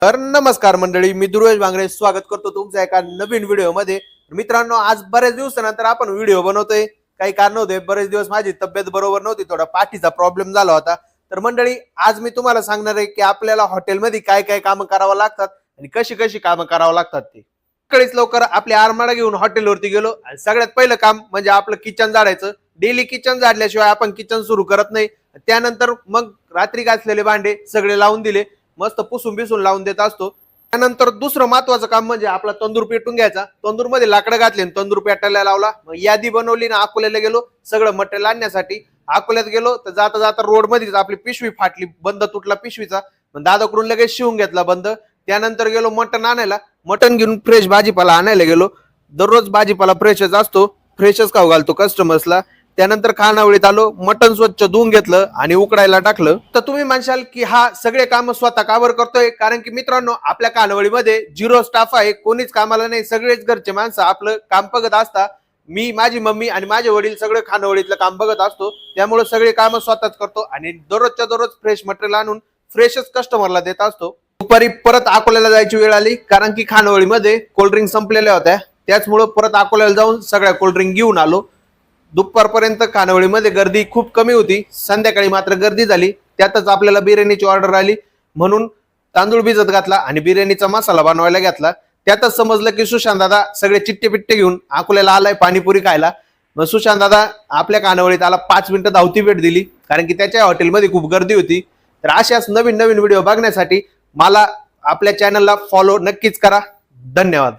तर नमस्कार मंडळी, मी दुर्वेश बांगरे स्वागत करतो तुमचं एका नवीन व्हिडिओ मध्ये। मित्रांनो, आज बरेच दिवसानंतर आपण व्हिडिओ बनवतोय। काही कारण होते, बरेच दिवस माझी तब्येत बरोबर नव्हती, थोडा पाठीचा प्रॉब्लेम झाला होता। तर मंडळी, आज मी तुम्हाला सांगणार आहे की आपल्याला हॉटेलमध्ये काय काय कामं करावं लागतात आणि कशी कशी कामं करावं लागतात ते। सकाळीच लवकर आपली आरमाडा घेऊन हॉटेलवरती गेलो आणि सगळ्यात पहिलं काम म्हणजे आपलं किचन झाडायचं। डेली किचन झाडल्याशिवाय आपण किचन सुरू करत नाही। त्यानंतर मग रात्री घासलेले भांडे सगळे लावून दिले, मस्त पुसून बिसून लावून देत असतो। त्यानंतर दुसरं महत्वाचं काम म्हणजे आपला तंदूर पेटून घ्यायचा। तंदूर मध्ये लाकडं घातले, तंदूर पेटायला लावला, मग यादी बनवली ना अकोल्याला गेलो सगळं मटेरियल आणण्यासाठी। अकोल्यात गेलो तर जाता जाता रोड मध्येच आपली पिशवी फाटली, बंद तुटला पिशवीचा, मग दादाकडून लगेच शिवून घेतला बंद। त्यानंतर गेलो मटण आणायला, मटण घेऊन फ्रेश भाजीपाला आणायला गेलो। दररोज भाजीपाला फ्रेशच असतो, फ्रेशच खाऊ घालतो कस्टमर्सला। त्यानंतर खानावळीत आलो, मटण स्वच्छ धुवून घेतलं आणि उकडायला टाकलं। तर तुम्ही म्हणशाल की हा सगळे काम स्वतः कावर करतोय, कारण की मित्रांनो आपल्या खानावळीमध्ये झिरो स्टाफ आहे, कोणीच कामाला नाही, सगळेच घरचे माणसं आपलं काम बघत असतात। मी, माझी मम्मी आणि माझे वडील सगळे खानावळीतलं काम बघत असतो, त्यामुळे सगळे काम स्वतःच करतो आणि दररोजच्या दररोज फ्रेश मटेरियल आणून फ्रेशच कस्टमरला देत असतो। दुपारी परत अकोल्याला जायची वेळ आली, कारण की खानावळीमध्ये कोल्ड्रिंक संपलेल्या होत्या, त्याचमुळे परत अकोल्याला जाऊन सगळ्या कोल्ड्रिंक घेऊन आलो। दुपारपर्यंत खानावळीमध्ये गर्दी खूप कमी होती, संध्याकाळी मात्र गर्दी झाली। त्यातच आपल्याला बिर्याणीची ऑर्डर आली, म्हणून तांदूळ भिजत घातला आणि बिर्याणीचा मसाला बनवायला घेतला। त्यातच समजलं की सुशांत दादा सगळे चिट्टे पिट्टे घेऊन अकोल्याला आलाय पाणीपुरी खायला। मग सुशांत दादा आपल्या खानावळीत आला, 5 मिनिटं धावती भेट दिली, कारण की त्याच्या हॉटेलमध्ये खूप गर्दी होती। तर अशाच नवीन नवीन व्हिडिओ बघण्यासाठी मला आपल्या चॅनलला फॉलो नक्कीच करा। धन्यवाद।